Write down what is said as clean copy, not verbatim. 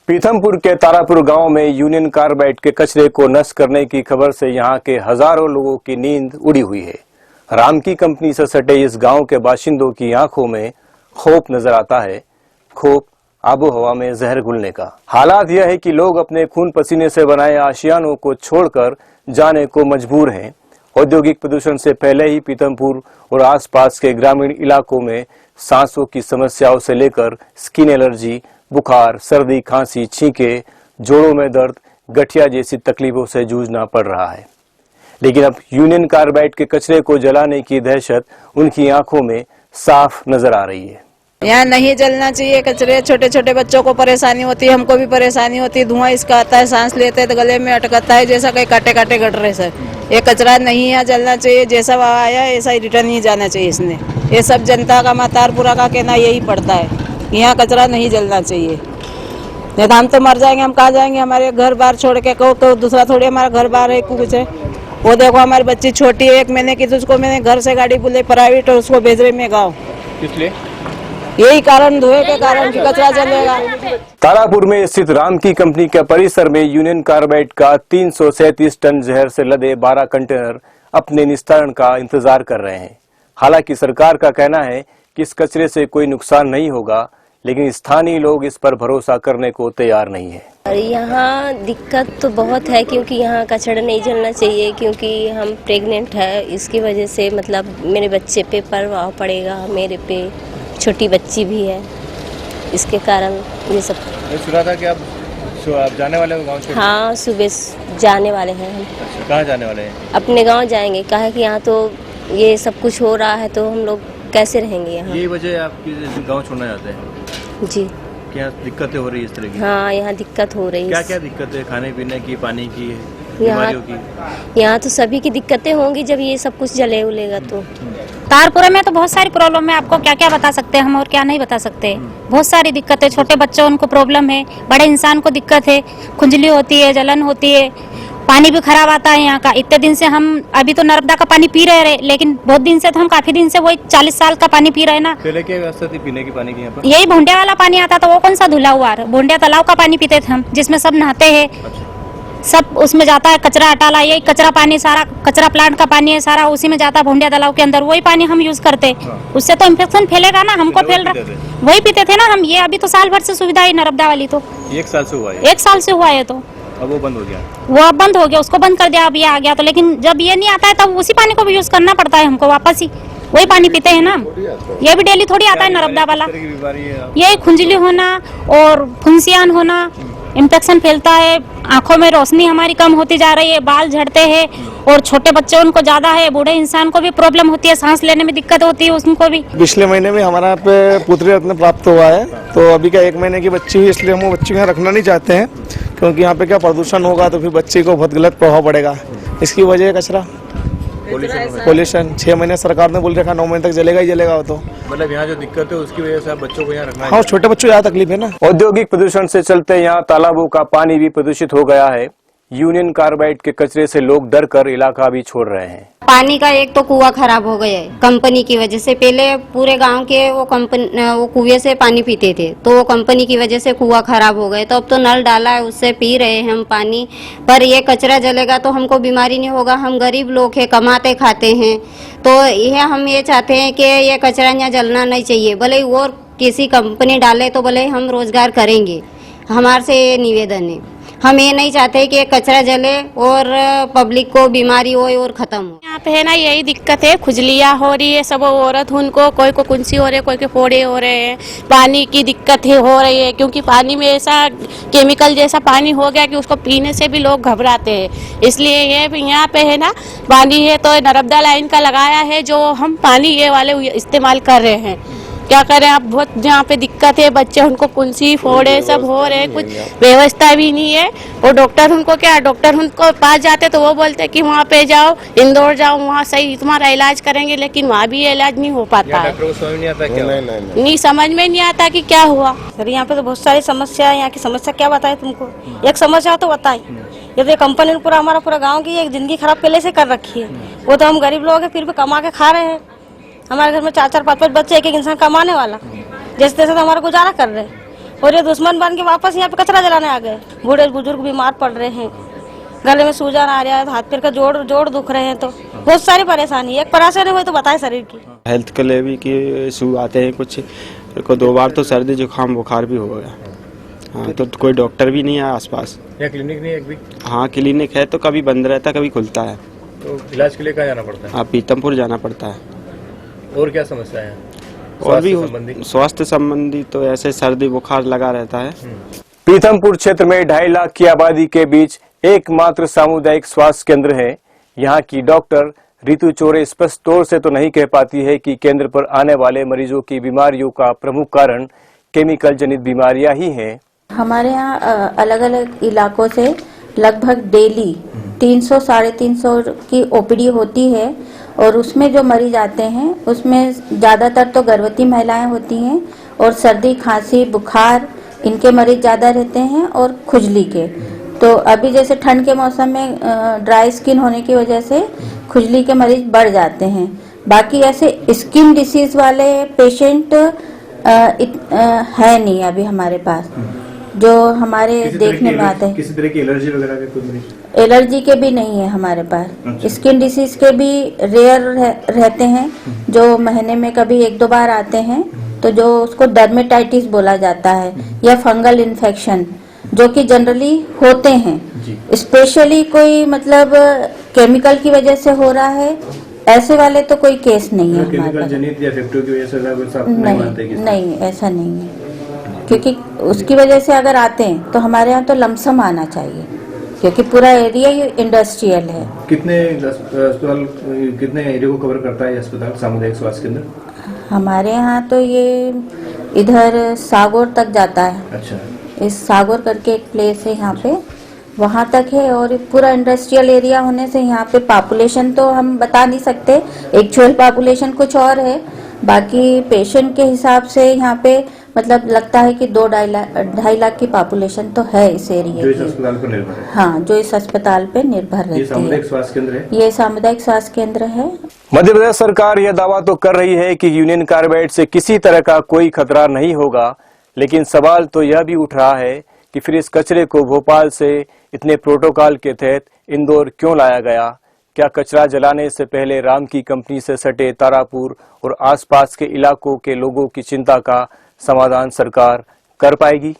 पीथमपुर के तारापुर गांव में यूनियन कार्बाइड के कचरे को नष्ट करने की खबर से यहां के हजारों लोगों की नींद उड़ी हुई है। राम की कंपनी से सटे इस गांव के बाशिंदों की आंखों में खौफ नजर आता है। खौफ आबो हवा में जहर घुलने का। हालात यह है कि लोग अपने खून पसीने से बनाए आशियानों को छोड़कर जाने को मजबूर हैं। औद्योगिक प्रदूषण से पहले ही पीथमपुर और आसपास के ग्रामीण इलाकों में सांसों की समस्याओं से लेकर स्किन एलर्जी, बुखार, सर्दी, खांसी, छींके, जोड़ों में दर्द, गठिया जैसी तकलीफों से जूझना पड़ रहा है। लेकिन अब यूनियन कार्बाइड के कचरे को जलाने की दहशत उनकी आंखों में साफ नजर आ रही है। यहाँ नहीं जलना चाहिए कचरे। छोटे छोटे बच्चों को परेशानी होती है, हमको भी परेशानी होती है। धुआं इसका आता है, सांस लेते हैं तो गले में अटकता है, जैसा कहीं काटे काटे गट रहे सर। ये कचरा नहीं यहाँ जलना चाहिए, जैसा आया ऐसा ही रिटर्न ही जाना चाहिए इसने। ये सब जनता का मातारपुरा का कहना यही पड़ता है, यहाँ कचरा नहीं जलना चाहिए। नहीं तो हम तो मर जाएंगे, हम कहाँ जाएंगे? हमारे घर बार छोड़ के को दूसरा थोड़ी हमारा घर बार है कुछ है। वो देखो हमारी बच्ची छोटी है, 1 महीने की, तो उसको मैंने घर से गाड़ी बुलाई प्राइवेट और उसको भेज रही मैं गाँव। इसलिए यही कारण, धुएं के कारण की कचरा जलेगा। तारापुर में स्थित राम की कंपनी के परिसर में यूनियन कार्बाइड का 337 टन जहर से लदे 12 कंटेनर अपने निस्तारण का इंतजार कर रहे हैं। हालांकि सरकार का कहना है कि इस कचरे से कोई नुकसान नहीं होगा, लेकिन स्थानीय लोग इस पर भरोसा करने को तैयार नहीं है। और यहाँ दिक्कत तो बहुत है, क्योंकि यहाँ कचरा नहीं जलना चाहिए, क्योंकि हम प्रेग्नेंट है। इसकी वजह से मतलब मेरे बच्चे पे प्रभाव पड़ेगा, मेरे पे छोटी बच्ची भी है, इसके कारण ये सब। सुना था कि आप जाने वाले हो गाँव से? हाँ, सुबह जाने वाले हैं हम। अच्छा, कहाँ जाने वाले हैं? अपने गाँव जाएंगे। कहा कि यहाँ तो ये सब कुछ हो रहा है, तो हम लोग कैसे रहेंगे यहाँ? ये वजह आपकी गाँव छोड़ना चाहते हैं? जी। क्या दिक्कतें हो रही है इस तरह की? हाँ, यहाँ दिक्कत हो रही है। क्या क्या दिक्कतें? खाने पीने की, पानी की, यहाँ तो सभी की दिक्कतें होंगी जब ये सब कुछ जले उलेगा तो। तारपुरा में तो बहुत सारी प्रॉब्लम है, आपको क्या क्या बता सकते हैं हम और क्या नहीं बता सकते। बहुत सारी दिक्कत है, छोटे बच्चों उनको प्रॉब्लम है, बड़े इंसान को दिक्कत है, खुजली होती है, जलन होती है, पानी भी खराब आता है यहाँ का। इतने दिन से हम अभी तो नर्मदा का पानी पी रहे, लेकिन बहुत दिन से तो हम काफी दिन से वही 40 साल का पानी पी रहे ना। पहले क्या व्यवस्था थी पीने की पानी की यहाँ पर? यही भोंडिया वाला पानी आता था, वो कौन सा धुला हुआ? भोंडिया तालाब का पानी पीते थे हम, जिसमें सब नहाते हैं। सब उसमें जाता है कचरा हटाला, यही कचरा पानी, सारा कचरा प्लांट का पानी है, सारा उसी में जाता है भोंडिया तालाब के अंदर। वही पानी हम यूज करते, उससे तो इन्फेक्शन फैलेगा ना, हमको फैल रहा। वही पीते थे ना हम। ये अभी तो साल भर से सुविधा है नर्मदा वाली, तो 1 साल से हुआ है। 1 साल से हुआ है, तो अब वो बंद हो गया। वो अब बंद हो गया, उसको बंद कर दिया, अब ये आ गया। तो लेकिन जब ये नहीं आता है तब उसी पानी को भी यूज करना पड़ता है हमको, वापस ही वही पानी पीते हैं ना। ये भी डेली थोड़ी आता है नर्मदा वाला। ये खुजली होना और फुंसियान होना, इन्फेक्शन फैलता है, आंखों में रोशनी हमारी कम होती जा रही है, बाल झड़ते हैं, और छोटे बच्चे उनको ज्यादा है, बूढ़े इंसान को भी प्रॉब्लम होती है, सांस लेने में दिक्कत होती है उनको भी। पिछले महीने में हमारा पे पुत्री रत्न प्राप्त हुआ है, तो अभी क्या 1 महीने की बच्ची हुई, इसलिए हम वो बच्ची यहाँ रखना नहीं चाहते हैं, क्योंकि यहाँ पे क्या प्रदूषण होगा तो फिर बच्चे को बहुत गलत प्रभाव पड़ेगा। इसकी वजह है कचरा, पोल्यूशन। 6 महीने सरकार ने बोल रखा, 9 महीने तक जलेगा ही जलेगा। वो तो मतलब यहाँ जो दिक्कत है उसकी वजह से आप बच्चों को यहाँ रखना है। हाँ, छोटे बच्चों को ज्यादा तकलीफ है ना। औद्योगिक प्रदूषण से चलते यहाँ तालाबों का पानी भी प्रदूषित हो गया है। यूनियन कार्बाइड के कचरे से लोग डर कर इलाका भी छोड़ रहे हैं। पानी का एक तो कुआं खराब हो गया है कंपनी की वजह से। पहले पूरे गांव के वो कुएं से पानी पीते थे, तो वो कंपनी की वजह से कुआं खराब हो गए, तो अब तो नल डाला है, उससे पी रहे हैं हम पानी। पर ये कचरा जलेगा तो हमको बीमारी नहीं होगा, हम गरीब लोग हैं, कमाते खाते हैं। तो यह हम ये चाहते हैं कि ये कचरा यहाँ जलना नहीं चाहिए, भले ही और किसी कंपनी डाले तो भले हम रोजगार करेंगे। हमारे से ये निवेदन है, हम ये नहीं चाहते कि कचरा जले और पब्लिक को बीमारी हो और खत्म हो। यहाँ पे है ना, यही दिक्कत है, खुजलियाँ हो रही है, सब औरत उनको, कोई को कुंसी हो रहे हैं, कोई के फोड़े हो रहे हैं, पानी की दिक्कत हो रही है, क्योंकि पानी में ऐसा केमिकल जैसा पानी हो गया कि उसको पीने से भी लोग घबराते हैं। इसलिए ये यहाँ पे है ना, पानी है तो नर्मदा लाइन का लगाया है, जो हम पानी ये वाले इस्तेमाल कर रहे हैं। क्या करें, अब बहुत यहाँ पे दिक्कत है, बच्चे उनको कुंसी फोड़े सब हो रहे, कुछ व्यवस्था भी नहीं है। और डॉक्टर उनको पास जाते तो वो बोलते कि वहाँ पे जाओ, इंदौर जाओ, वहाँ सही तुम्हारा इलाज करेंगे, लेकिन वहाँ भी इलाज नहीं हो पाता है। नहीं समझ में नहीं आता कि क्या हुआ। सर यहाँ पे तो बहुत सारी समस्या है, यहाँ की समस्या क्या बताए तुमको, एक समस्या तो बताई। ये तो कंपनी ने हमारा पूरा गाँव की एक जिंदगी खराब पहले से कर रखी है। वो तो हम गरीब लोग हैं, फिर भी कमा के खा रहे हैं। हमारे घर में 4-4, 5-5 बच्चे, एक इंसान कमाने वाला, जैसे तैसे तो हमारा गुजारा कर रहे हैं। और ये दुश्मन बन के वापस यहाँ पे कचरा जलाने आ गए। बूढ़े बुजुर्ग बीमार पड़ रहे हैं, गले में सूजन आ रहा है, हाथ पैर का जोड़ दुख रहे हैं, तो बहुत सारी परेशानी। एक परेशानी हुई तो बताए शरीर की। हेल्थ के लिए भी कि इशू आते हैं कुछ को, 2 बार तो सर्दी जुकाम बुखार भी हो गया। हाँ, तो कोई डॉक्टर भी नहीं है आसपास। या क्लिनिक नहीं है एक भी? हाँ क्लिनिक है, तो कभी बंद रहता है कभी खुलता है। तो इलाज के लिए कहाँ जाना पड़ता है? हाँ पीतमपुर जाना पड़ता है। और क्या समस्या है? और भी स्वास्थ्य संबंधी तो ऐसे सर्दी बुखार लगा रहता है। पीतमपुर क्षेत्र में 2.5 लाख की आबादी के बीच एकमात्र सामुदायिक स्वास्थ्य केंद्र है। यहाँ की डॉक्टर रितु चोरे स्पष्ट तौर से तो नहीं कह पाती है कि केंद्र पर आने वाले मरीजों की बीमारियों का प्रमुख कारण केमिकल जनित बीमारियां ही हैं। हमारे यहाँ अलग अलग इलाकों से लगभग डेली 300-350 की ओपीडी होती है और उसमें जो मरीज आते हैं उसमें ज़्यादातर तो गर्भवती महिलाएं होती हैं और सर्दी खांसी बुखार इनके मरीज ज़्यादा रहते हैं और खुजली के। तो अभी जैसे ठंड के मौसम में ड्राई स्किन होने की वजह से खुजली के मरीज बढ़ जाते हैं। बाकी ऐसे स्किन डिसीज वाले पेशेंट है नहीं अभी हमारे पास जो हमारे देखने में आते हैं। किसी तरह की एलर्जी वगैरह के कोई मरीज? एलर्जी के भी नहीं है हमारे पास। अच्छा। स्किन डिसीज के भी रेयर रहते हैं जो महीने में कभी 1-2 बार आते हैं, तो जो उसको डर्मेटाइटिस बोला जाता है या फंगल इन्फेक्शन जो कि जनरली होते हैं। स्पेशली कोई मतलब केमिकल की वजह से हो रहा है ऐसे वाले तो कोई केस नहीं है हमारे पास। जनित या फैक्टरी की वजह से नहीं ऐसा नहीं है, क्योंकि उसकी वजह से अगर आते हैं तो हमारे यहाँ तो लमसम आना चाहिए क्योंकि पूरा एरिया ही इंडस्ट्रियल है। कितने अस्पताल कितने एरिया को कवर करता है अस्पताल सामुदायिक स्वास्थ्य केंद्र? हमारे यहाँ तो ये इधर सागौर तक जाता है। अच्छा। इस सागौर करके एक प्लेस है यहाँ पे, वहाँ तक है और पूरा इंडस्ट्रियल एरिया होने से यहाँ पे पॉपुलेशन तो हम बता नहीं सकते, एक्चुअल पॉपुलेशन कुछ और है। बाकी पेशेंट के हिसाब से यहाँ पे मतलब लगता है कि 2-2.5 लाख की पॉपुलेशन तो है इस एरिया जो इस अस्पताल पर निर्भर है। हाँ, जो इस अस्पताल पे निर्भर रहती है। ये सामुदायिक स्वास्थ्य केंद्र है? ये सामुदायिक स्वास्थ्य केंद्र है। मध्य प्रदेश सरकार यह दावा तो कर रही है कि यूनियन कार्बाइड से किसी तरह का कोई खतरा नहीं होगा, लेकिन सवाल तो यह भी उठ रहा है कि फिर इस कचरे को भोपाल से इतने प्रोटोकॉल के तहत इंदौर क्यों लाया गया? क्या कचरा जलाने से पहले राम की कंपनी से सटे तारापुर और आसपास के इलाकों के लोगों की चिंता का समाधान सरकार कर पाएगी?